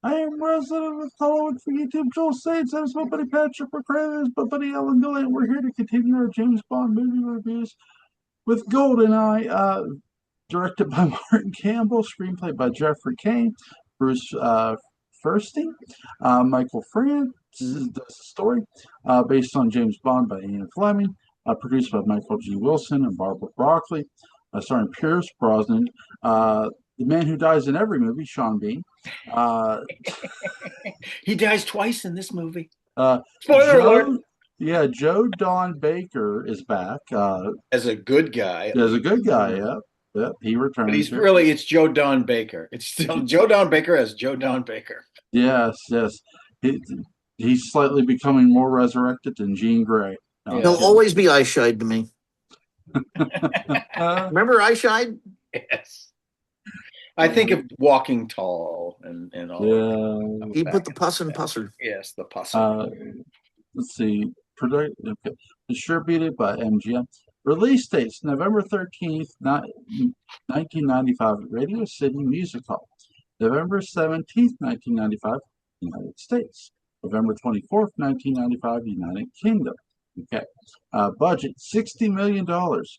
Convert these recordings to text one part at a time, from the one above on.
I am resident of Hollywood for YouTube. Joel Saints. I'm my buddy Patrick McCray. There's my buddy Ellen Gallant. We're here to continue our James Bond movie reviews with Goldeneye, directed by Martin Campbell, screenplay by Jeffrey Kane, Bruce Furstein, Michael Franz. The story based on James Bond by Ian Fleming, produced by Michael G. Wilson and Barbara Broccoli, starring Pierce Brosnan, the man who dies in every movie, Sean Bean. Uh, He dies twice in this movie. uh, Spoiler alert. Joe, yeah, Joe Don Baker is back As a good guy, at as a least. good guy. Yep, yep, he But returns he's here. really, it's Joe Don Baker. It's still Joe Don Baker as Joe Don Baker. Yes, yes. He, he's slightly becoming more resurrected than Jean Grey. No, I'm He'll Yeah. kidding. always be Eyeshide to me. Uh, Remember Eyeshide? Yes. I think of Walking Tall and all yeah. of He that. put the pus in pusser. Yes, the pus. Let's see. Okay. Distributed by MGM. Release dates November 13th, 1995, Radio City Music Hall. November 17th, 1995, United States. November 24th, 1995, United Kingdom. Okay. Budget $60 million.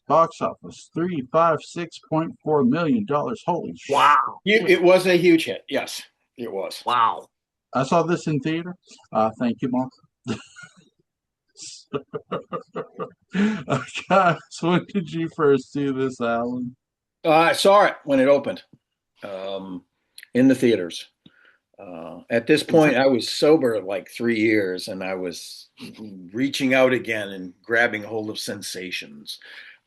Box office $356.4 million. Holy shit. Wow. It was a huge hit. Yes, it was. Wow. I saw this in theater. Thank you, Mom. Okay, so when did you first see this, Alan? I saw it when it opened in the theaters. At this point, I was sober like 3 years, and I was reaching out again and grabbing hold of sensations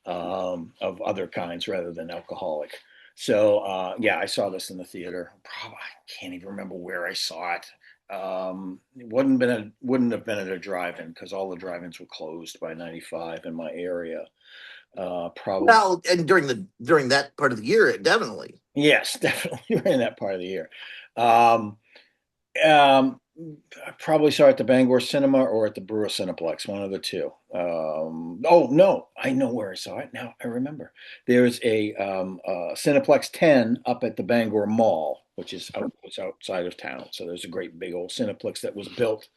of other kinds rather than alcoholic. So yeah, I saw this in the theater. Probably, I can't even remember where I saw it. It wouldn't have been at a drive-in because all the drive-ins were closed by '95 in my area. Probably. Well, and during that part of the year, it definitely. Yes, definitely in that part of the year. Um, um, I probably saw it at the Bangor Cinema or at the Brewer Cineplex, one of the two. Oh no, I know where I saw it now. I remember. There's a Cineplex 10 up at the Bangor Mall, which is was outside of town. So there's a great big old Cineplex that was built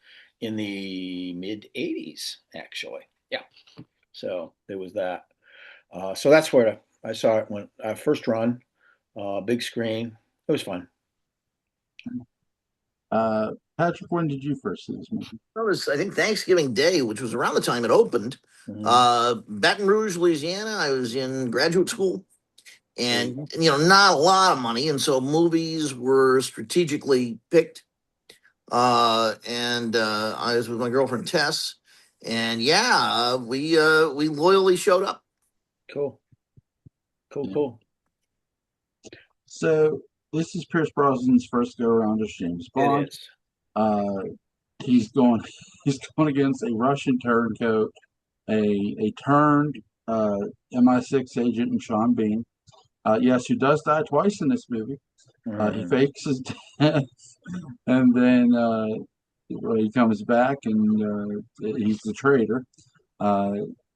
in the mid '80s, actually. Yeah. So there was that. So that's where I saw it when first run, big screen. It was fun. Patrick, when did you first see this movie? That was, I think, Thanksgiving Day, which was around the time it opened. Baton Rouge, Louisiana. I was in graduate school, and not a lot of money, and so movies were strategically picked. And I was with my girlfriend Tess, and yeah, we loyally showed up. Cool. Yeah. Cool. So this is Pierce Brosnan's first go around as James Bond. It is. He's going he's going against a Russian turncoat, a turned MI6 agent in Sean Bean. Yes, who does die twice in this movie. He fakes his death, and then he comes back and he's the traitor.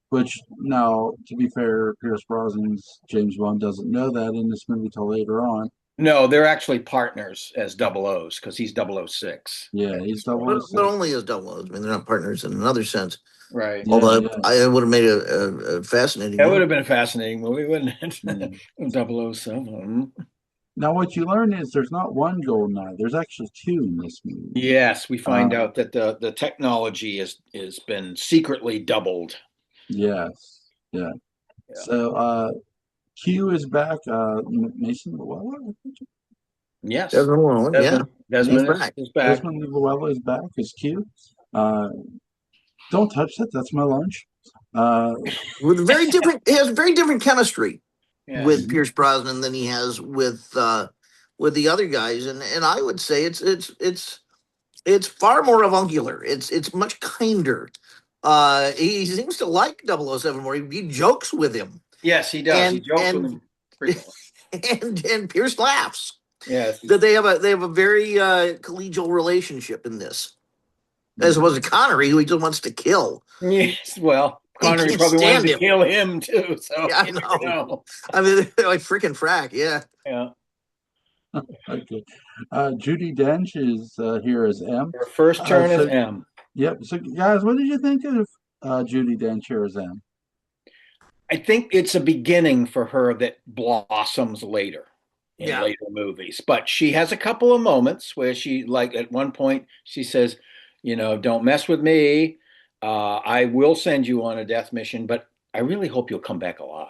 Which now, to be fair, Pierce Brosnan's James Bond doesn't know that in this movie till later on. No, they're actually partners as double O's because he's 006. Yeah, he's But 006. only as double O's. I mean, they're not partners in another sense. Right. Yeah, Although yeah. I would have made a fascinating. That movie. would have been a fascinating movie, wouldn't it? Mm. 007. Now, what you learn is there's not one Goldeneye. There's actually two in this movie. Yes, we find out that the technology has been secretly doubled. Yes. Yeah. So Q is back. Mason Llewellyn. Yes. Desmond Llewellyn, yeah. Desmond He's back. is back. Desmond Llewellyn is back as Q. Don't touch that. That's my lunch. With very different, he has very different chemistry Yes. with Pierce Brosnan than he has with the other guys, and I would say it's far more avuncular. It's much kinder. He seems to like 007 more. He jokes with him. Yes, he does. He And- jokes and- with him frequently. and Pierce laughs. Yes. That they have a very collegial relationship in this, as opposed to Connery, who he just wants to kill. Yes. Well, Connery can't probably wanted stand to him. kill him too. So Yeah, I you never know. I mean, they're like freaking frack, yeah. Yeah. Okay. Judi Dench is here as M. Her first turn as So, M. yep. So, guys, what did you think of Judi Dench here as M? I think it's a beginning for her that blossoms later in Yeah. later movies. But she has a couple of moments where she, like at one point, she says, don't mess with me. I will send you on a death mission, but I really hope you'll come back alive.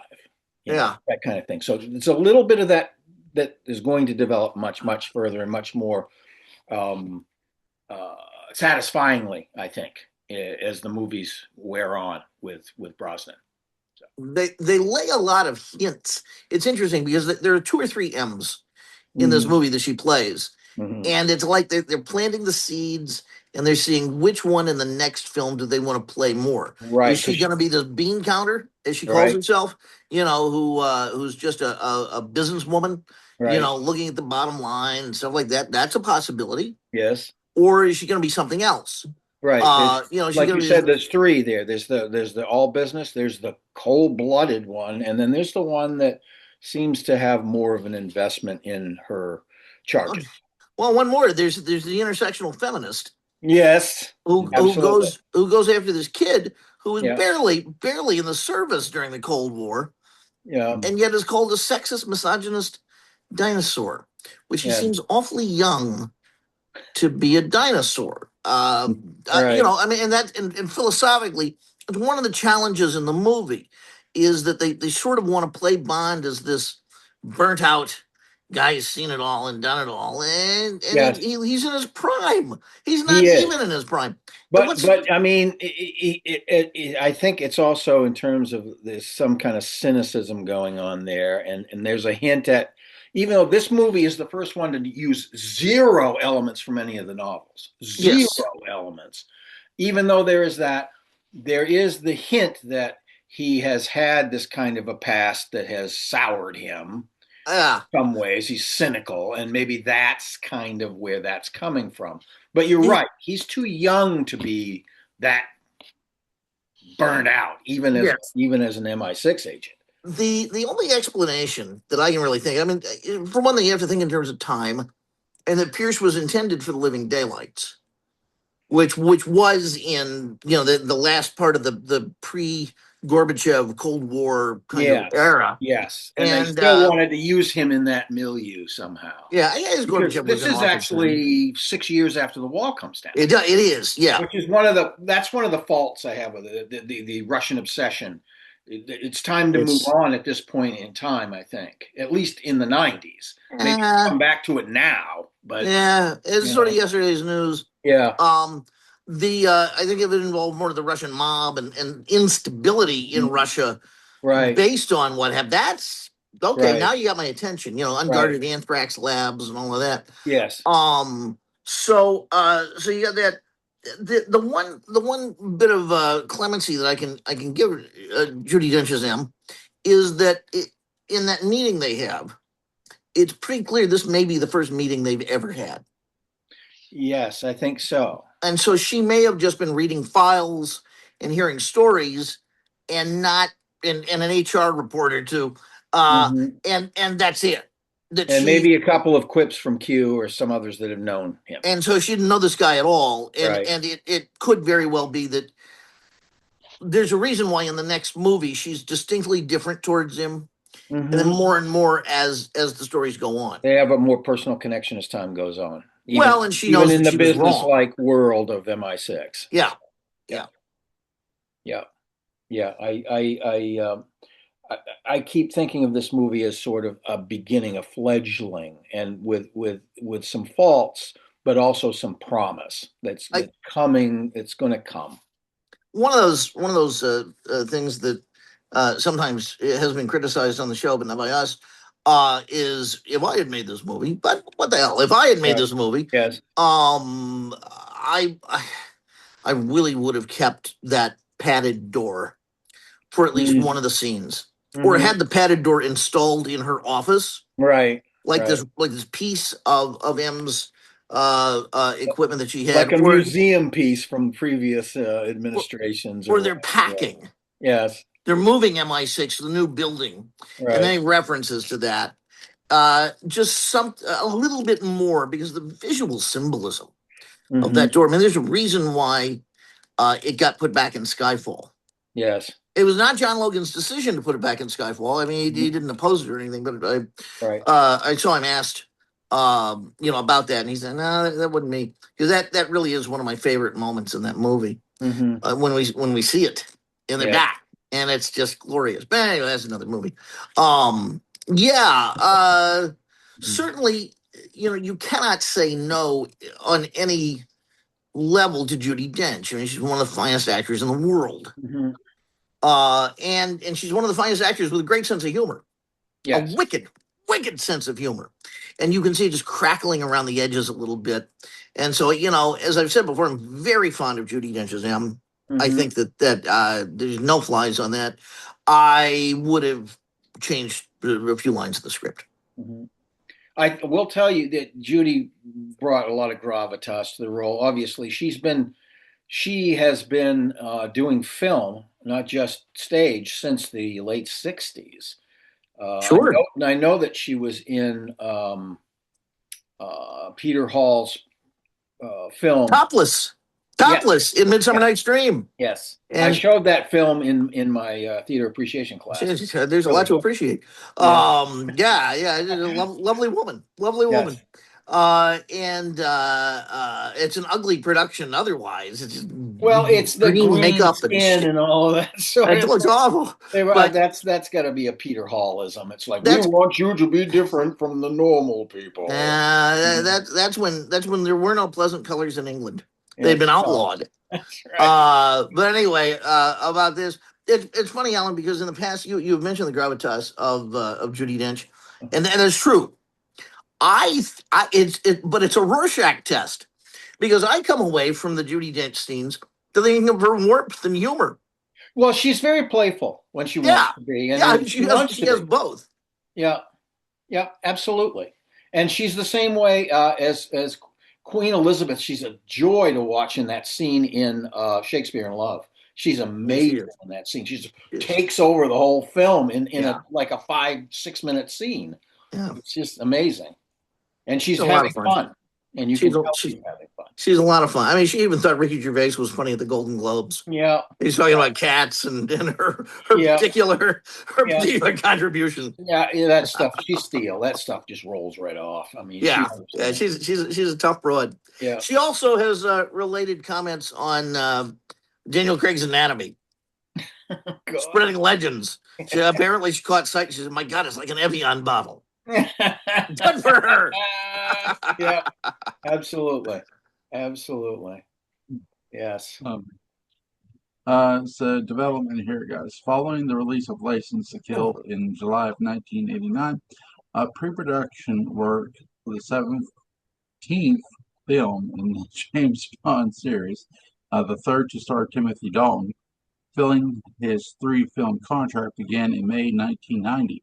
Yeah. That kind of thing. So it's a little bit of that is going to develop much, much further and much more um, uh, satisfyingly, I think, as the movies wear on with Brosnan. So, They lay a lot of hints. It's interesting because there are two or three M's in this mhm, movie that she plays, mhm. and it's like they're planting the seeds and they're seeing which one in the next film do they want to play more. Is Right, she going to be this bean counter, as she calls right, herself? Who's just a businesswoman, right. looking at the bottom line and stuff like that. That's a possibility. Yes, Or is she going to be something else? right. She's Like going you to be said, this. there's three there. There's the all business, there's the cold-blooded one, and then there's the one that seems to have more of an investment in her charges. Well, one more. There's the intersectional feminist Yes, who absolutely. goes after this kid who was Yeah, barely in the service during the Cold War, yeah, Mm. and yet is called a sexist, misogynist dinosaur, which he yeah. seems awfully young to be a dinosaur. Right. I mean, and philosophically, it's one of the challenges in the movie is that they sort of want to play Bond as this burnt out guy who's seen it all and done it all, and Yes, he's in his prime. He's not he is. even in his prime. And But what's but I mean, I think it's also in terms of there's some kind of cynicism going on there, and there's a hint at, even though this movie is the first one to use zero elements from any of the novels, zero yes, elements, even though there is the hint that he has had this kind of a past that has soured him yeah. some ways. He's cynical, and maybe that's kind of where that's coming from. But you're He- right; he's too young to be that burned out, yes. even as an MI6 agent. The only explanation that I can really think, I mean, for one thing, you have to think in terms of time, and that Pierce was intended for the Living Daylights, which was in the last part of the pre Gorbachev Cold War kind of Yes, era, yes, and they and still wanted to use him in that milieu somehow, yeah, as because Gorbachev was this in is office then. actually 6 years after the wall comes down, It is, yeah. which is that's one of the faults I have with it, the Russian obsession. It's time to move It's on at this point in time, I think, at least in the 90s. Maybe uh, come back to it now, but yeah, it's you sort of know, yesterday's news. yeah, Um, the I think if it involved more of the Russian mob and instability in Russia right, based on what happened. That's okay. right, Now you got my attention. right, Unguarded anthrax labs and all of that. yes, So you got that. The one bit of clemency that I can give Judy Dench's M is that in that meeting they have, it's pretty clear this may be the first meeting they've ever had. yes, I think so. And so she may have just been reading files and hearing stories and not and an HR report or two. Hmm. And that's it. That And she maybe a couple of quips from Q or some others that have known him. and so she didn't know this guy at all. And Right. and it could very well be that there's a reason why in the next movie she's distinctly different towards him. And then Hmm. more and more as the stories go on. They have a more personal connection as time goes on, Well, and she even knows in that the she was wrong. business-like world of MI6. Yeah. Yeah, Yeah. yeah, yeah. I keep thinking of this movie as sort of a beginning, a fledgling, and with some faults, but also some promise I that's coming. It's going to come. one of those things that sometimes it has been criticized on the show, but not by us, is if I had made this movie. But what the hell? If I had made Right. this movie, Yes. I really would have kept that padded door for at least one of the scenes, or Mm-hmm. had the padded door installed in her office, Right. like Right. this piece of M's equipment that she Like had, a museum piece from previous or, administrations or or they're whatever. packing. Yes. They're moving MI6 to the new building, and Right. any references to that. just a little bit more because the visual symbolism of Mhm. that door. I mean, there's a reason why it got put back in Skyfall. Yes. It was not John Logan's decision to put it back in Skyfall. I mean, he didn't oppose it or anything, but Right. I saw him asked, about that, and he said, "No, that wasn't me," because that really is one of my favorite moments in that movie Hmm. when we see it and they're Yeah. back, and it's just glorious. But anyway, that's another movie. Yeah, certainly, you cannot say no on any level to Judi Dench. I mean, she's one of the finest actors in the world. Hmm. And she's one of the finest actors with a great sense of humor, a Yes. wicked sense of humor, and you can see it just crackling around the edges a little bit. And so, as I've said before, I'm very fond of Judi Dench as Em. I Hmm. think that there's no flies on that. I would have changed a few lines of the script. Hmm. I will tell you that Judy brought a lot of gravitas to the role. Obviously, she has been doing film, not just stage, since the late '60s. Sure, I know that she was in Peter Hall's film. topless, Yes, topless in Midsummer yes, Night's Dream, yes. I and showed that film in my theater appreciation class. there's a Really lot to good. appreciate. Yeah. Yeah, a lovely woman, lovely woman. Yes. And it's an ugly production. Otherwise, it's Well, it's the green green makeup and skin shit. and all of that sort It of looks thing. awful. They were, But that's got to be a Peter Hallism. It's like we that's want you to be different from the normal people. that's when there were no pleasant colors in England. They'd Yes. been Oh, outlawed. that's right. But anyway, about this, it's funny, Alan, because in the past you've mentioned the gravitas of Judi Dench, and it's true. But it's a Rorschach test because I come away from the Judi Dench scenes thinking of her warmth and humor. Well, she's very playful when she wants Yeah, to be, yeah, and she wants she to has be. both. Yeah, yeah, absolutely. And she's the same way as Queen Elizabeth. She's a joy to watch in that scene in Shakespeare in Love. She's Yeah, she amazing is. in that scene. She just Yes. takes over the whole film in Yeah, a like a 5-6 minute scene. yeah. It's just amazing, and She's she's a lot of having fun. fun, and you She's can a, tell she's she's having fun. she's a lot of fun. I mean, she even thought Ricky Gervais was funny at the Golden Globes. Yeah, He's talking about cats and yeah, her yeah, particular contribution. yeah, yeah. That stuff, she's steel. That stuff just rolls right off. I mean, she Yeah, yeah. understands. She's a tough broad. Yeah. She also has related comments on Daniel Craig's anatomy, God. spreading legends. She caught sight. She said, "My God, it's like an Evian bottle." Good for her. Yeah, absolutely. Absolutely. Yes. So development here, guys. Following the release of License to Kill in July of 1989, pre-production work for the 17th film in the James Bond series, the third to star Timothy Dalton, filling his 3-film contract, began in May 1990.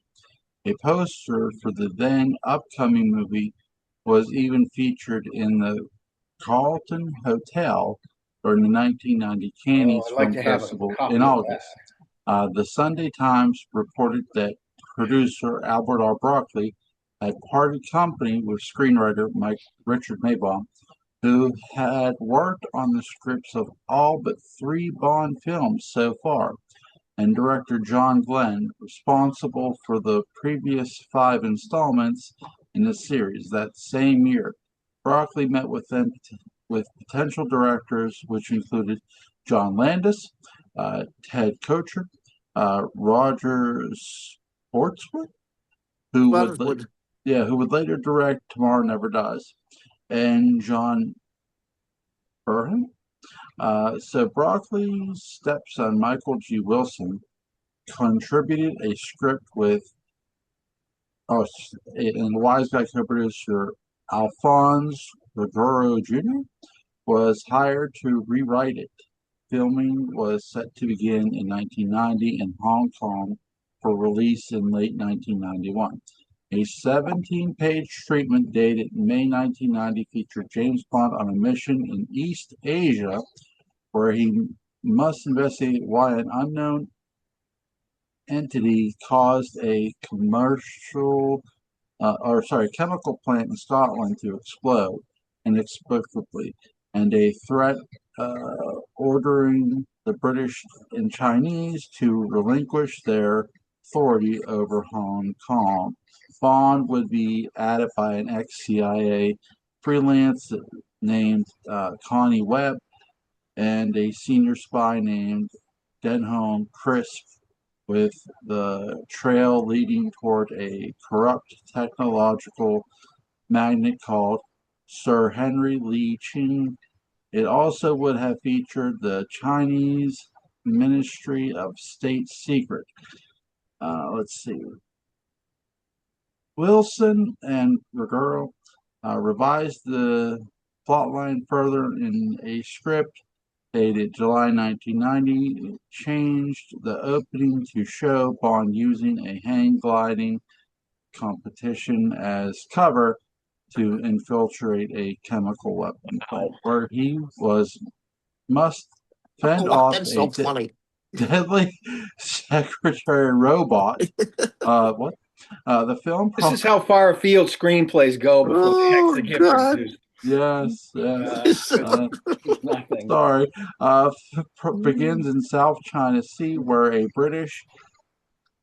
A poster for the then upcoming movie was even featured in the Carlton Hotel during the 1990 Oh, Cannes I'd like Film to have a Festival in copy of that. August. The Sunday Times reported that producer Albert R. Broccoli had parted company with screenwriter Richard Maibaum, who had worked on the scripts of all but 3 Bond films so far, and director John Glenn, responsible for the previous 5 installments in the series. That same year, Broccoli met with potential directors, which included John Landis, Ted Kocher, Roger Sportswood, who would Butterwood. who would later direct Tomorrow Never Dies, and John Burham. So Broccoli's stepson, Michael G. Wilson, contributed a script with, and Wise Guy co-producer Alphonse Ruggiero Jr. was hired to rewrite it. Filming was set to begin in 1990 in Hong Kong for release in late 1991. A 17-page treatment dated May 1990 featured James Bond on a mission in East Asia where he must investigate why an unknown entity caused a commercial chemical plant in Scotland to explode inexplicably, and a threat ordering the British and Chinese to relinquish their authority over Hong Kong. Bond would be added by an ex-CIA freelance named Connie Webb and a senior spy named Denholm Crisp, with the trail leading toward a corrupt technological magnate called Sir Henry Lee Ching. It also would have featured the Chinese Ministry of State Secret. Let's see. Wilson and Reguro revised the plotline further in a script dated July 1990. It changed the opening to show Bond using a hang gliding competition as cover to infiltrate a chemical weapon plant, where he must fend off That's so funny. deadly secretary robot. What? The film. This is how far afield screenplays go before they actually get God. produced. Yes. Nothing. Sorry. Begins in South China Sea, where a British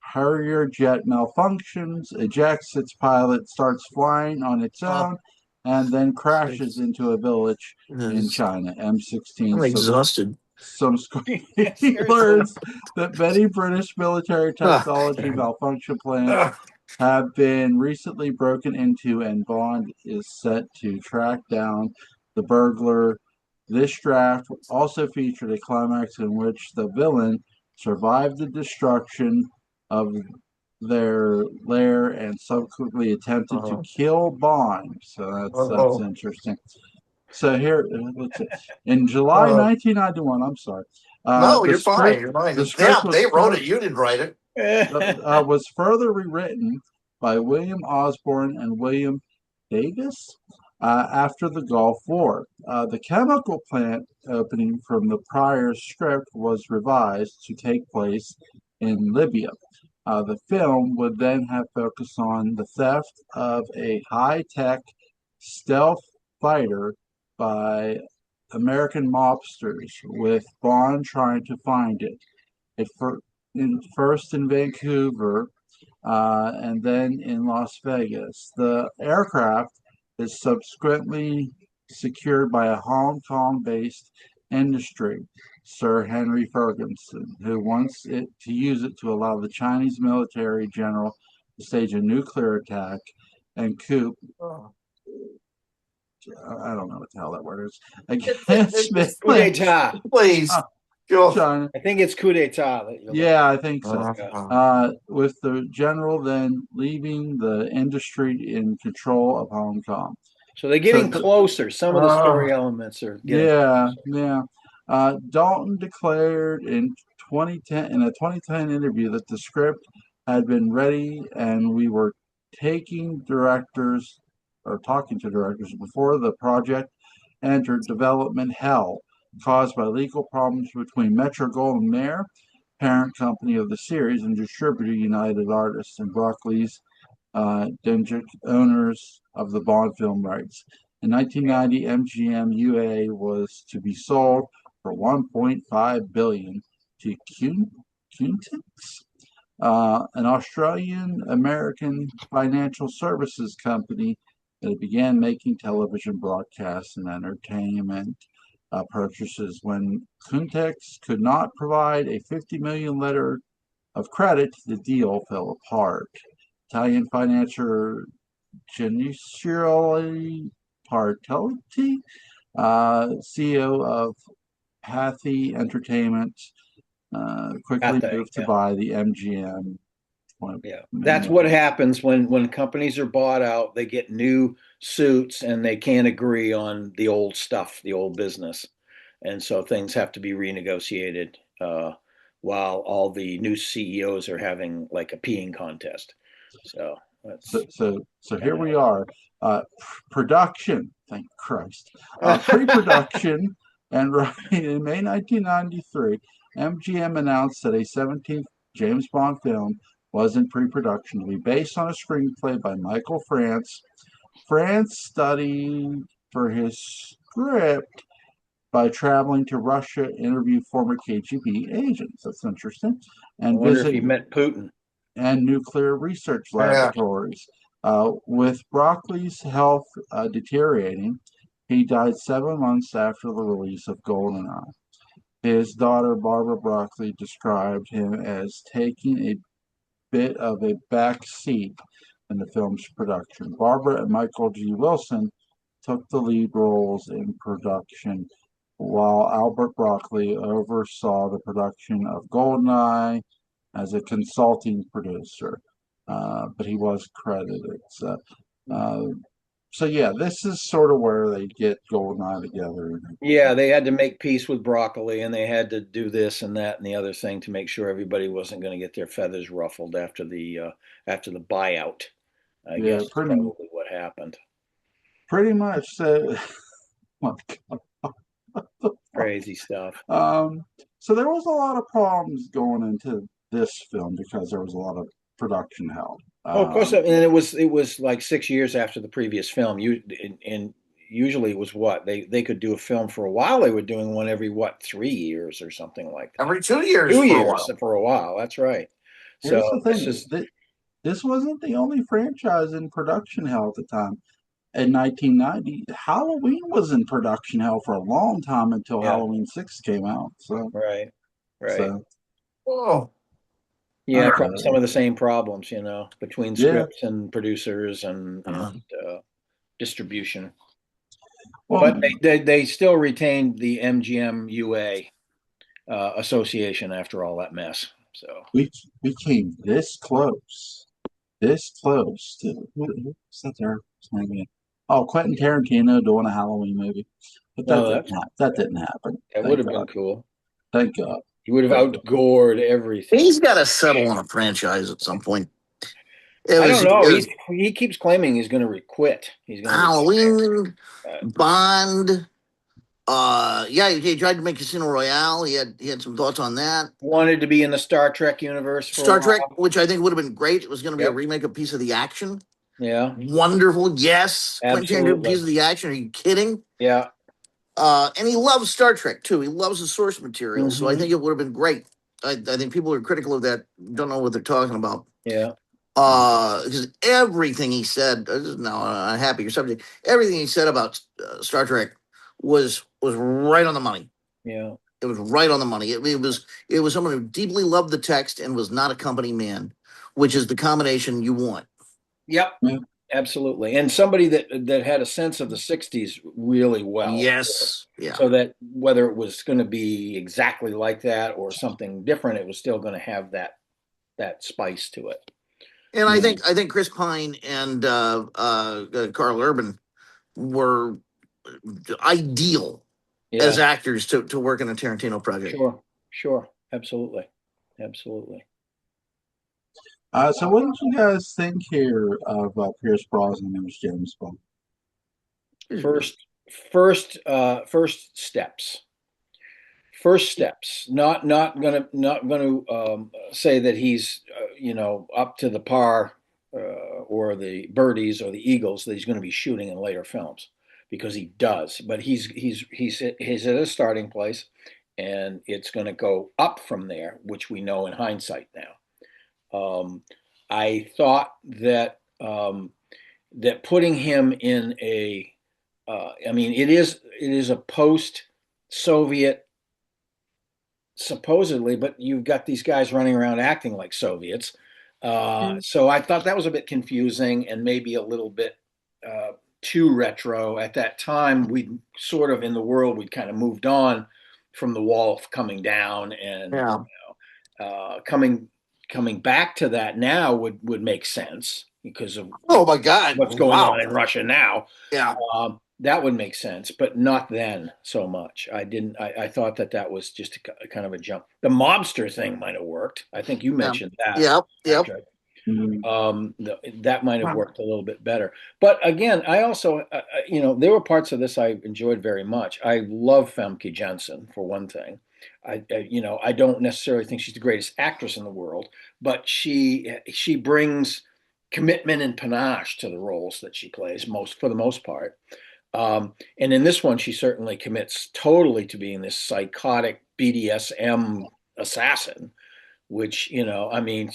Harrier jet malfunctions, ejects its pilot, starts flying on its own, and then crashes into a village in China. M16. I'm exhausted. Some learns that many British military technology malfunction plants have been recently broken into, and Bond is set to track down the burglar. This draft also featured a climax in which the villain survived the destruction of their lair and subsequently attempted to kill Bond. So that's interesting. So here, in July 1991, I'm sorry. No, you're fine. You're fine. Damn, they wrote it. You didn't write it. Was further rewritten by William Osborne and William Davis after the Gulf War. The chemical plant opening from the prior script was revised to take place in Libya. The film would then have focused on the theft of a high-tech stealth fighter by American mobsters, with Bond trying to find it. First in Vancouver and then in Las Vegas. The aircraft is subsequently secured by a Hong Kong-based industry, Sir Henry Ferguson, who wants it to use it to allow the Chinese military general to stage a nuclear attack and coup. I don't know what the hell that word is. Against coup d'etat. Please. China. I think it's coup d'etat. Yeah, I think so. With the general then leaving the industry in control of Hong Kong. So they're getting closer. Some of the story elements are getting closer. Dalton declared in 2010 in a 2010 interview that the script had been ready and we were talking to directors before the project entered development hell caused by legal problems between Metro-Goldwyn-Mayer, parent company of the series, and distributor United Artists, and Broccoli's Dengic, owners of the Bond film rights. In 1990, MGM UA was to be sold for $1.5 billion to Quntex, an Australian-American financial services company that began making television broadcasts and entertainment purchases. When Quntex could not provide a $50 million letter of credit, the deal fell apart. Italian financier Genicioli Partelli, CEO of Pathy Entertainment, quickly moved to buy the MGM. That's what happens when companies are bought out. They get new suits and they can't agree on the old stuff, the old business, and so things have to be renegotiated while all the new CEOs are having like a peeing contest. So here we are. Production, thank Christ. Pre-production and in May 1993, MGM announced that a 17th James Bond film was in pre-production to be based on a screenplay by Michael France. France studied for his script by traveling to Russia, interview former KGB agents. That's interesting. I And wonder if visit he met Putin. and nuclear research laboratories. With Broccoli's health deteriorating, he died 7 months after the release of Goldeneye. His daughter, Barbara Broccoli, described him as taking a bit of a back seat in the film's production. Barbara and Michael G. Wilson took the lead roles in production, while Albert Broccoli oversaw the production of Goldeneye as a consulting producer, but he was credited. So yeah, this is sort of where they get Goldeneye together. Yeah, they had to make peace with Broccoli, and they had to do this and that and the other thing to make sure everybody wasn't going to get their feathers ruffled after the buyout. I Yeah, guess is probably what happened. pretty much. Oh, Crazy stuff. So there was a lot of problems going into this film because there was a lot of production hell. Oh, of course, and it was like 6 years after the previous film. And usually it was what they could do a film for a while. They were doing one every 3 years or something like that. Every 2 years. 2 years for a while. That's right. Here's So the thing: this wasn't the only franchise in production hell at the time. In 1990, Halloween was in production hell for a long time until Halloween 6 came out. So right. So, Oh. Yeah, probably some of the same problems, between scripts and producers and distribution. well, But they still retained the MGM UA association after all that mess. So we came this close to who's that there? Oh, Quentin Tarantino doing a Halloween movie, but that didn't happen. That would have been cool. Thank God. He would have outgored everything. He's got to settle on a franchise at some point. I don't know. He keeps claiming he's going to quit. He's going Halloween, Bond. He tried to make Casino Royale. He had some thoughts on that. Wanted to be in the Star Trek universe. Star Trek, which I think would have been great. It was going to be a remake of Piece of the Action. Yeah. Wonderful. Yes. Absolutely. Piece of the Action. Are you kidding? Yeah. And he loves Star Trek too. He loves the source material. So I think it would have been great. I think people who are critical of that don't know what they're talking about. Yeah. Because everything he said, now a happier subject, everything he said about Star Trek was right on the money. Yeah. It was right on the money. It was someone who deeply loved the text and was not a company man, which is the combination you want. Yep. Yeah. Absolutely. And somebody that had a sense of the 60s really well. Yes. Yeah. So that whether it was going to be exactly like that or something different, it was still going to have that spice to it. And I think Chris Pine and Carl Urban were ideal as actors to work in a Tarantino project. Sure. Absolutely. So what did you guys think here of Pierce Brosnan as James Bond? First steps. Not gonna say that he's up to the par or the birdies or the eagles that he's going to be shooting in later films, because he does. But he's at a starting place, and it's going to go up from there, which we know in hindsight now. I thought that that putting him in it is a post-Soviet supposedly, but you've got these guys running around acting like Soviets. So I thought that was a bit confusing and maybe a little bit too retro. At that time, we'd sort of, in the world, we'd kind of moved on from the wall coming down, and coming back to that now would make sense because of my God, what's going on in Russia now. Yeah. That would make sense, but not then so much. I thought that was just a kind of a jump. The mobster thing might have worked. I think you mentioned that. Yep. That might have worked a little bit better. But again, I also, there were parts of this I enjoyed very much. I love Famke Janssen, for one thing. I don't necessarily think she's the greatest actress in the world, but she brings commitment and panache to the roles that she plays for the most part. And in this one, she certainly commits totally to being this psychotic BDSM assassin, which, I mean,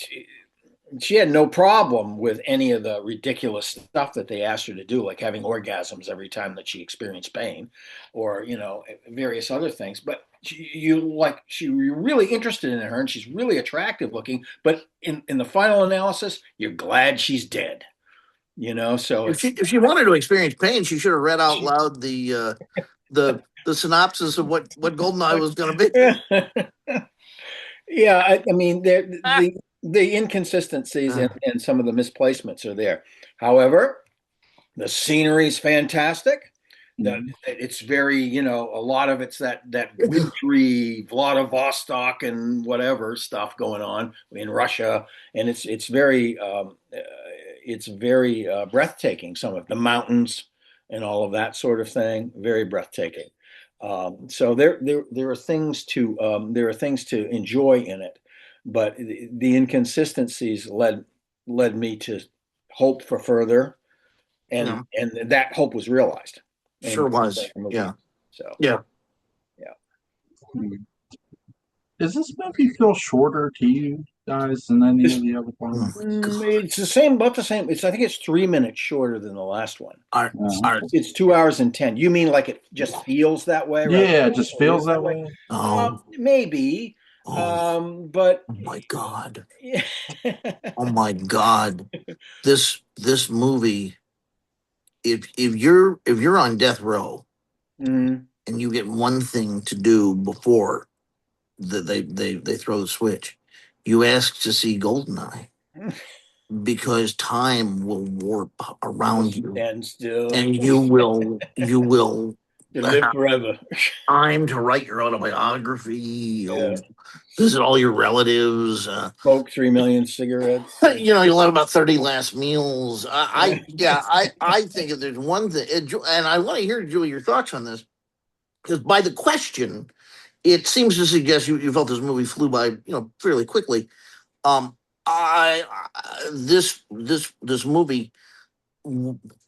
she had no problem with any of the ridiculous stuff that they asked her to do, like having orgasms every time that she experienced pain, or various other things. But you're really interested in her, and she's really attractive looking. But in the final analysis, you're glad she's dead. So if she wanted to experience pain, she should have read out loud the synopsis of what Goldeneye was going to be. Yeah, I mean, the inconsistencies and some of the misplacements are there. However, the scenery is fantastic. It's very, a lot of it's that wintry Vladivostok and whatever stuff going on in Russia, and it's very breathtaking. Some of the mountains and all of that sort of thing, very breathtaking. So there are things to enjoy in it, but the inconsistencies led me to hope for further, and that hope was realized. Sure was. Yeah. So yeah. Does this movie feel shorter to you guys than any of the other ones? It's about the same. I think it's 3 minutes shorter than the last one. It's 2 hours and 10. You mean like it just feels that way? Right? Yeah, it just feels that way. Maybe. But oh my God. Oh my God. This movie, if you're on death row and you get one thing to do before they throw the switch, you ask to see Goldeneye because time will warp around you and still, and you will live forever. Time to write your autobiography, visit all your relatives, smoke 3 million cigarettes. You'll have about 30 last meals. I think if there's one thing, and I want to hear, Julie, your thoughts on this, because by the question, it seems to suggest you felt this movie flew by, fairly quickly. This movie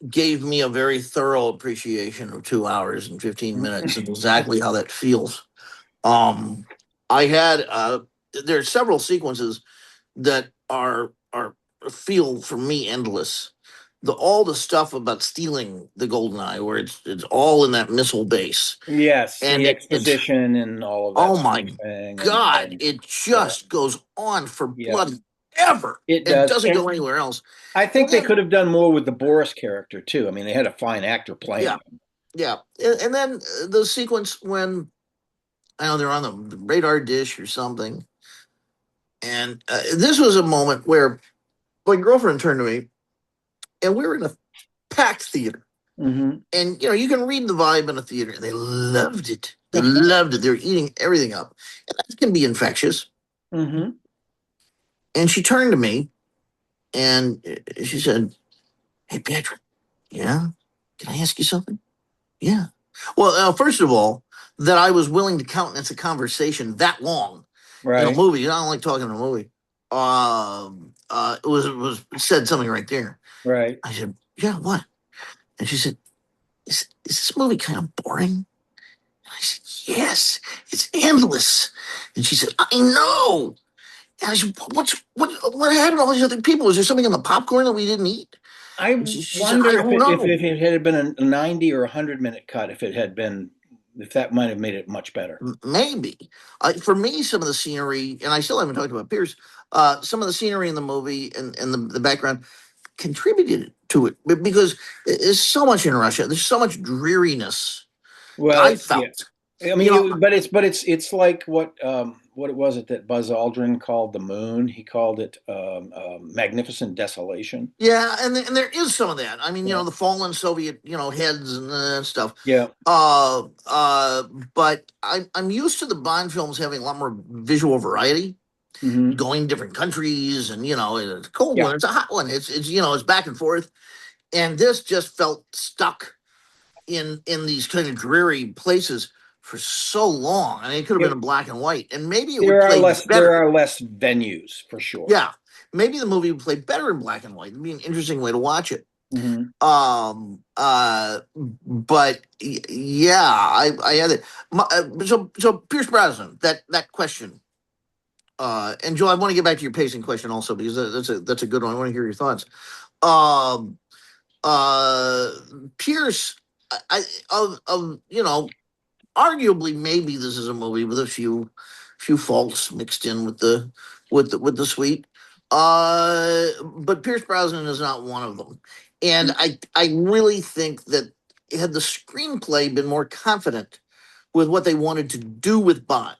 gave me a very thorough appreciation of 2 hours and 15 minutes and exactly how that feels. I had there are several sequences that are feel for me endless. All the stuff about stealing the Goldeneye, where it's all in that missile base. Yes, and the exposition and all of that. Oh my God! It just goes on for bloody ever. It doesn't go anywhere else. I think they could have done more with the Boris character too. I mean, they had a fine actor playing him. Yeah, and then the sequence when I know they're on the radar dish or something, and this was a moment where my girlfriend turned to me. And we were in a packed theater. Mm-hmm. And, you can read the vibe in a theater. They loved it. They loved it. They were eating everything up. And that can be infectious. Mm-hmm. And she turned to me and she said, "Hey, Patrick, yeah? Can I ask you something?" Yeah. Well, first of all, that I was willing to countenance a conversation that long in a movie. I don't like talking in a movie. It was said something right there. Right. I said, "Yeah, what?" And she said, is this movie kind of boring?" And I said, "Yes, it's endless." And she said, "I know." And I said, what happened to all these other people? Was there something in the popcorn that we didn't eat? I wonder if it had been a 90 or 100-minute cut, if that might have made it much better. Maybe. For me, some of the scenery, and I still haven't talked about Pierce, some of the scenery in the movie and the background contributed to it because there's so much in Russia. There's so much dreariness. Well, I felt. Yeah. I mean, but it's like what was it that Buzz Aldrin called the moon? He called it magnificent desolation. Yeah, and there is some of that. I mean, the fallen Soviet, heads and stuff. Yeah. But I'm used to the Bond films having a lot more visual variety. Mm-hmm. Going to different countries, and it's a cold one, it's a hot one, it's back and forth, and this just felt stuck in these kind of dreary places for so long. I mean, it could have been in black and white, and maybe it would There are play less. better. There are less venues for sure. Yeah, maybe the movie would play better in black and white. It'd be an interesting way to watch it. Mhm. But yeah, I had it. So Pierce Brosnan, that question. And Joe, I want to get back to your pacing question also because that's a good one. I want to hear your thoughts. Um, Pierce, arguably maybe this is a movie with a few faults mixed in with the sweet. But Pierce Brosnan is not one of them, and I really think that had the screenplay been more confident with what they wanted to do with Bond,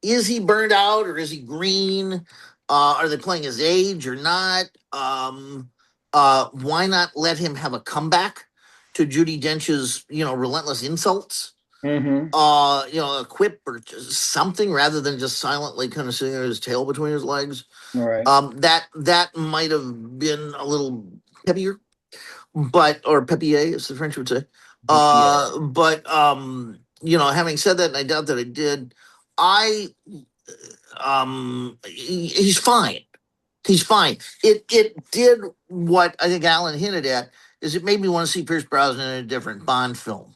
is he burned out or is he green? Are they playing his age or not? Why not let him have a comeback to Judi Dench's, relentless insults? Mm-hmm. A quip or something rather than just silently kind of sitting there with his tail between his legs. All right. That might have been a little peppier, or pepier, as the French would say. But having said that, and I doubt that I did, he's fine. He's fine. It did what I think Alan hinted at, is it made me want to see Pierce Brosnan in a different Bond film.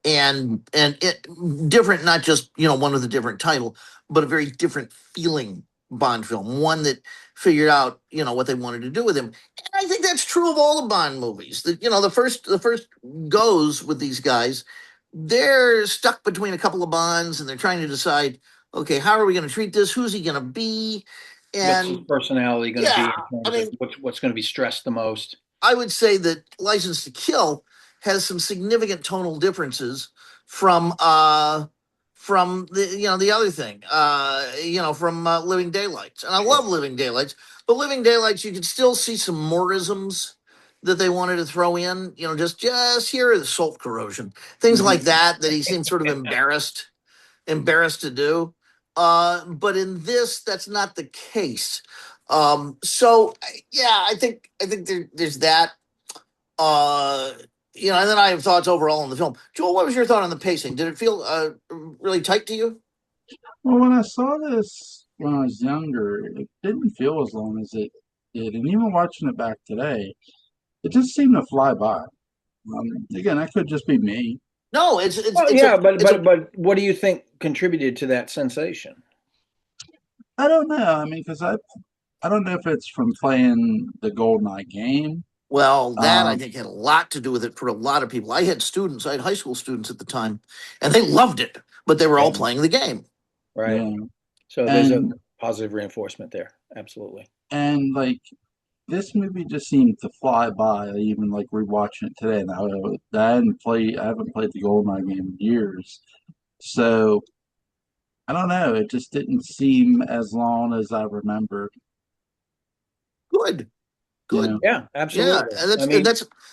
And it different, not just one with a different title, but a very different feeling Bond film, one that figured out what they wanted to do with him. And I think that's true of all the Bond movies. That the first goes with these guys, they're stuck between a couple of Bonds and they're trying to decide, okay, how are we going to treat this? Who's he going to be? What's his And personality going to yeah, be in terms of what's going to be stressed the most? I would say that License to Kill has some significant tonal differences from the other thing, from Living Daylights. And I love Living Daylights, but Living Daylights, you could still see some Moorisms that they wanted to throw in, just here the salt corrosion, things like that he seemed sort of embarrassed to do. But in this, that's not the case. So yeah, I think there's that. And then I have thoughts overall on the film. Joel, what was your thought on the pacing? Did it feel really tight to you? Well, when I saw this when I was younger, it didn't feel as long as it did. And even watching it back today, it just seemed to fly by. Again, that could just be me. No, but what do you think contributed to that sensation? I don't know. I mean, because I don't know if it's from playing the Goldeneye game. Well, that I think had a lot to do with it for a lot of people. I had high school students at the time, and they loved it, but they were all playing the game. Right. Yeah. So there's a positive reinforcement there. Absolutely. And this movie just seemed to fly by, even rewatching it today. Now I haven't played the Goldeneye game in years, so I don't know. It just didn't seem as long as I remembered. Good. Yeah, absolutely. Yeah, and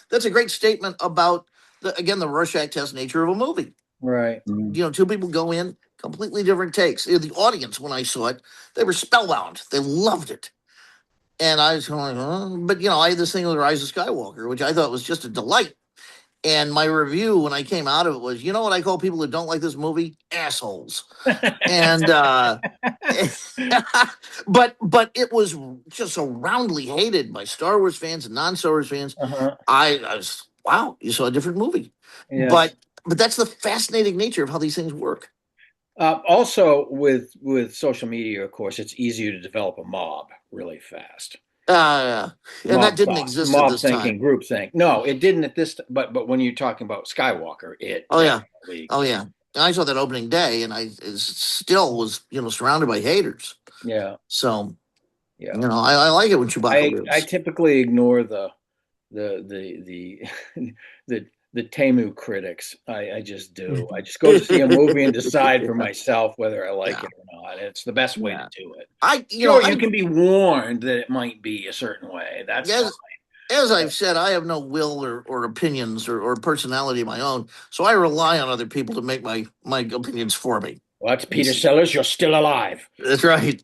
that's a great statement about the Rorschach test nature of a movie. Right. Two people go in, completely different takes. The audience, when I saw it, they were spellbound. They loved it. And I was going, but I had this thing with Rise of Skywalker, which I thought was just a delight. And my review when I came out of it was, what I call people who don't like this movie? Assholes. And but it was just so roundly hated by Star Wars fans and non-Star Wars fans. I was, wow, you saw a different movie. Yes. But that's the fascinating nature of how these things work. Also, with social media, of course, it's easier to develop a mob really fast. And that didn't exist at this thinking, time. Group think. No, it didn't at this. But when you're talking about Skywalker, it. Oh yeah. And I saw that opening day, and I still was surrounded by haters. Yeah. So, I like it when Chewbacca lives. I typically ignore the Temu critics. I just do. I just go to see a movie and decide for myself whether I like it or not. It's the best way to do it. You can be warned that it might be a certain way. That's fine. As I've said, I have no will or opinions or personality of my own, so I rely on other people to make my opinions for me. Well, that's Peter Sellers. You're still alive. That's right.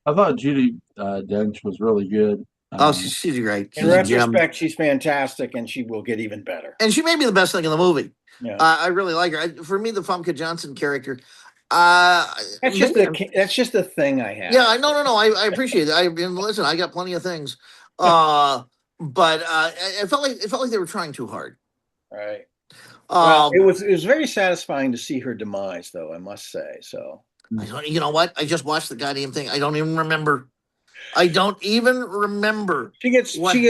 I thought Judi Dench was really good. Oh, Um, she's great. In She's a gem. retrospect, she's fantastic, and she will get even better. And she may be the best thing in the movie. Yeah, I really like her. For me, the Famke Johnson character, uh, that's just the thing I have. yeah, no. I appreciate it. Listen, I got plenty of things, but it felt like they were trying too hard. Right. Well, Um, it was very satisfying to see her demise, though, I must say. So you know what? I just watched the goddamn thing. I don't even remember. I don't even remember. she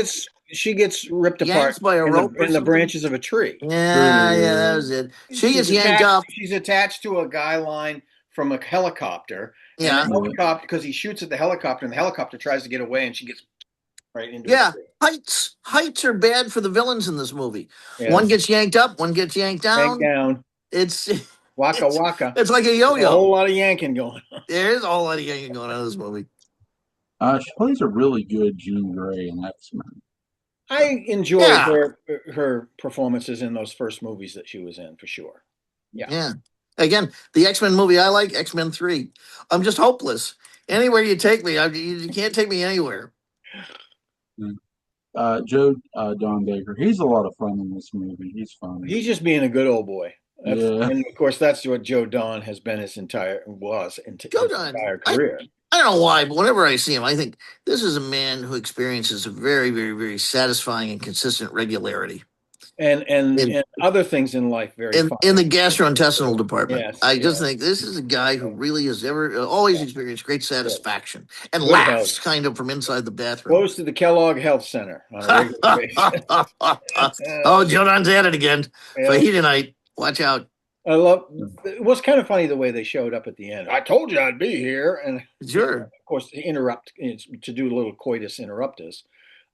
gets ripped apart Yanked by a rope or in the something? branches of a tree. Yeah, that was it. She gets yanked up. She's attached to a guy line from a helicopter, and Yeah, the helicopter, because he shoots at the helicopter, and the helicopter tries to get away, and she gets right into yeah. a tree. Heights are bad for the villains in this movie. Yes. One gets yanked up, one gets yanked Yank down. down. It's Waka waka. it's like a There's a whole yo-yo. lot of yanking going on. There's a whole lot of yanking going on in this movie. she plays a really good Jean Grey in X-Men. I enjoyed Yeah. her performances in those first movies that she was in, for sure. Yeah. Again, the X-Men movie I like, X-Men 3. I'm just hopeless. Anywhere you take me, you can't take me anywhere. Joe Don Baker, he's a lot of fun in this movie. He's fun. He's just being a good old boy. Yeah. And of course, that's what Joe Don has been his entire career. I don't know why, but whenever I see him, I think this is a man who experiences a very, very, very satisfying and consistent regularity. And other things in life in the gastrointestinal department. Yes, I just think this is a guy who really has always experienced great satisfaction and Good laughs health. kind of from inside the bathroom. Goes to the Kellogg Health Center on a regular basis. Oh, Joe Don's at it again. Yeah. Fajita night. Watch out. It was kind of funny the way they showed up at the end. I told you I'd be here, and Sure. of course, to do a little coitus interruptus.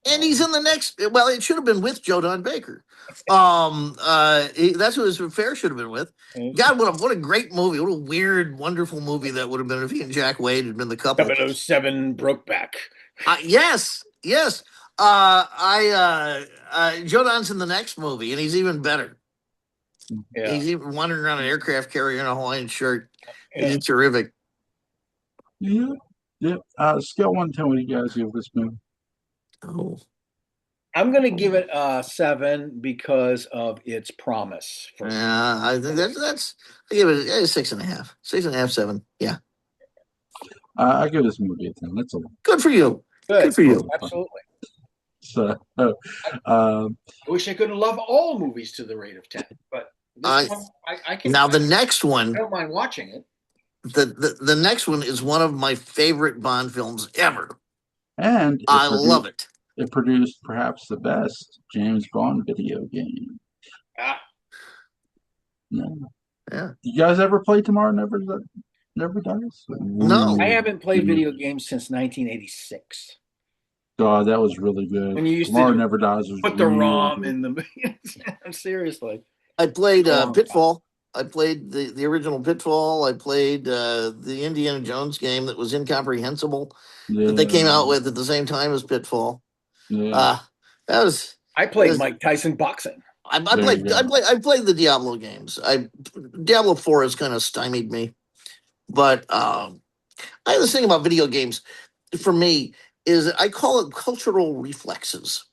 And he's in the next. Well, it should have been with Joe Don Baker. That's who his affair should have been with. God, what a great movie! What a weird, wonderful movie that would have been if he and Jack Wade had been the couple. 007 Brokeback. Yes. Joe Don's in the next movie, and he's even better. Yeah. He's even wandering around an aircraft carrier in a Hawaiian shirt. Yeah. He's terrific. Yeah. Scale 1 to 10, what do you guys give this movie? Oh, I'm going to give it a 7 because of its promise. yeah, I think that's. I give it a 6.5, 6.5, 7. Yeah, I give this movie a 10. That's a good for you. Good for you. Absolutely. So, I wish I could love all movies to the rate of 10, but this one, I can. Now the next one, I don't mind watching it. the next one is one of my favorite Bond films ever. and I love it. It produced perhaps the best James Bond video game. Ah, Yeah. You guys ever play Tomorrow Never Dies? No. I haven't played video games since 1986. God, that was really good. When you used Tomorrow to Never Dies was put the really ROM good. in the. Seriously. I played Oh, Pitfall. I played the original Pitfall. I played the Indiana Jones game that was incomprehensible that they came out with at the same time as Pitfall. Yeah. I played Mike Tyson boxing. I played the Diablo games. Diablo 4 has kind of stymied me, but I have this thing about video games. For me, is I call it cultural reflexes,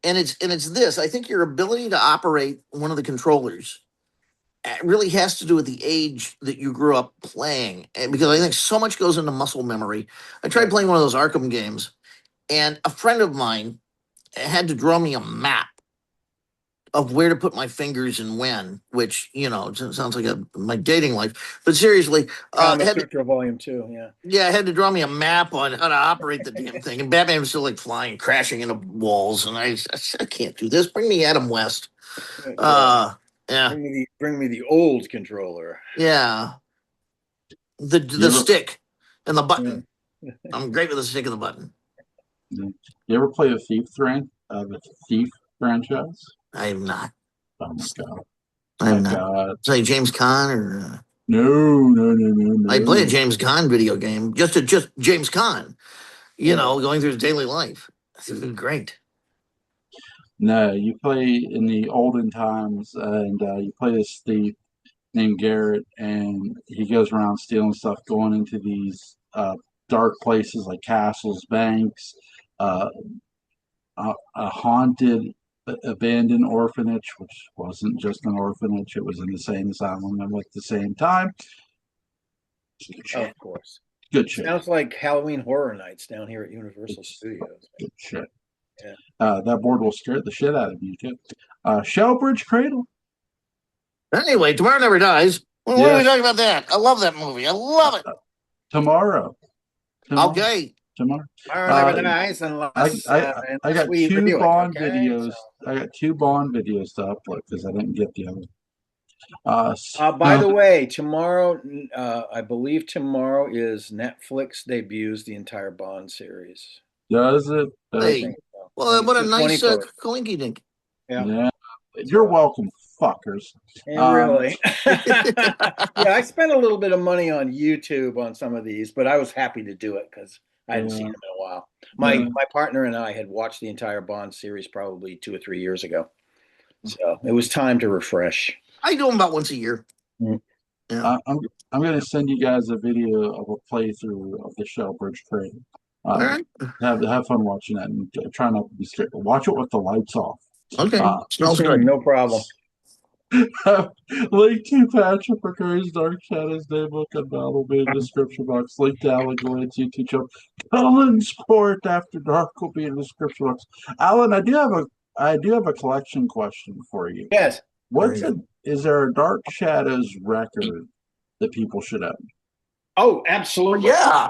and it's this. I think your ability to operate one of the controllers really has to do with the age that you grew up playing, and because I think so much goes into muscle memory. I tried playing one of those Arkham games, and a friend of mine had to draw me a map of where to put my fingers and when, which, it sounds like my dating life. But seriously, Volume 2, yeah. Yeah, I had to draw me a map on how to operate the damn thing. And Batman was still like flying, crashing into walls. And I said, I can't do this. Bring me Adam West. Yeah. Bring me the old controller. Yeah. The stick and the button. Yeah. I'm great with the stick and the button. You ever play the Thief franchise? I have not. Oh my God. I have not. Say James Caan or No. I play a James Caan video game. Just James Caan, going through his daily life. It's been great. No, you play in the olden times, and you play this thief named Garrett, and he goes around stealing stuff, going into these dark places like castles, banks, a haunted, abandoned orphanage, which wasn't just an orphanage; it was an insane asylum, and at the same time, good shit. Of course. Good shit. Sounds like Halloween Horror Nights down here at Universal Studios. Good shit. Yeah. That board will scare the shit out of you too. Shellbridge Cradle. Anyway, Tomorrow Never Dies. What are we talking about that? I love that movie. I love it. Tomorrow. Okay. Tomorrow. Tomorrow never dies unless I got we two review it, Bond okay? videos. So- I got two Bond videos to upload because I didn't get the other. By the way, tomorrow, I believe tomorrow is Netflix debuts the entire Bond series. Does it? Hey, well, what a It's the nice 23rd. coinky dink. Yeah. You're welcome, fuckers. Really? Yeah, I spent a little bit of money on YouTube on some of these, but I was happy to do it because I hadn't seen them in a while. My partner and I had watched the entire Bond series probably 2 or 3 years ago, so it was time to refresh. I do them about once a year. Mm. Yeah. I'm going to send you guys a video of a playthrough of the Shellbridge Cradle. All right. Have fun watching that and try not to be scared. Watch it with the lights off. Okay. Smells good. No problem. Link to Patrick McCray's Dark Shadows Daybook and Battle will be in the description box. Link to Alan Gallant's YouTube channel. Cullen Sport After Dark will be in the description box. Alan, I do have a collection question for you. Yes. Is there a Dark Shadows record that people should own? Oh, absolutely. Yeah.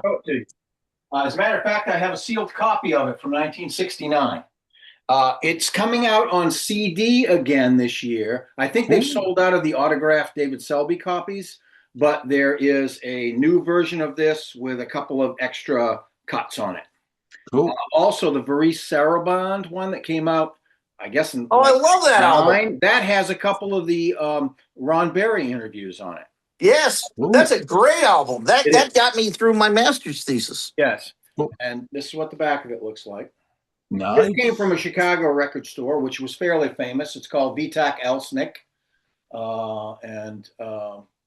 As a matter of fact, I have a sealed copy of it from 1969. It's coming out on CD again this year. I think they've sold out of the autographed David Selby copies, but there is a new version of this with a couple of extra cuts on it. Cool. Also, the Varice Sarabande one that came out, I guess. I love that album. That has a couple of the Ron Berry interviews on it. Yes, that's a great album. That got me through my master's thesis. Yes. Cool. And this is what the back of it looks like. Nice. It came from a Chicago record store, which was fairly famous. It's called Vitak Elsnik, and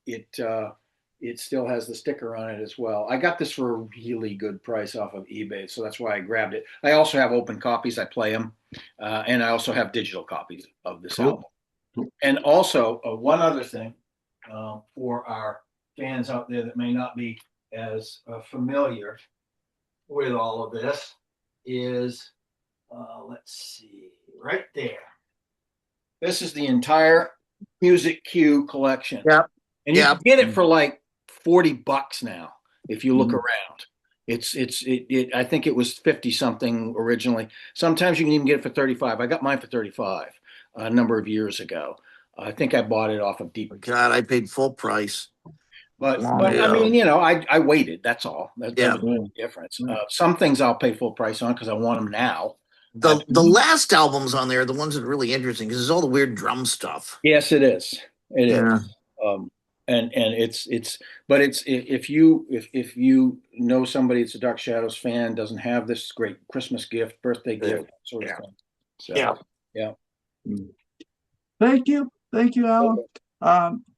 it still has the sticker on it as well. I got this for a really good price off of eBay, so that's why I grabbed it. I also have open copies. I play them, and I also have digital copies of this album. Cool. And also, one other thing for our fans out there that may not be as familiar with all of this is... let's see, right there. This is the entire Music Q collection. Yeah. And you can get it for like $40 now if you look around. I think it was 50 something originally. Sometimes you can even get it for 35. I got mine for 35 a number of years ago. I think I bought it off of Deep. God, I paid full price. But I mean, I waited. That's all. That's the difference. Some things I'll pay full price on because I want them now. The last albums on there are the ones that are really interesting because it's all the weird drum stuff. Yes, it is. It is. And it's if you know somebody that's a Dark Shadows fan, doesn't have this great Christmas gift, birthday gift, sort of thing. So, yeah. Thank you, Alan.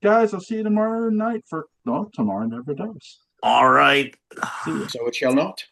Guys, I'll see you tomorrow night for Tomorrow Never Dies. All right. So it shall not.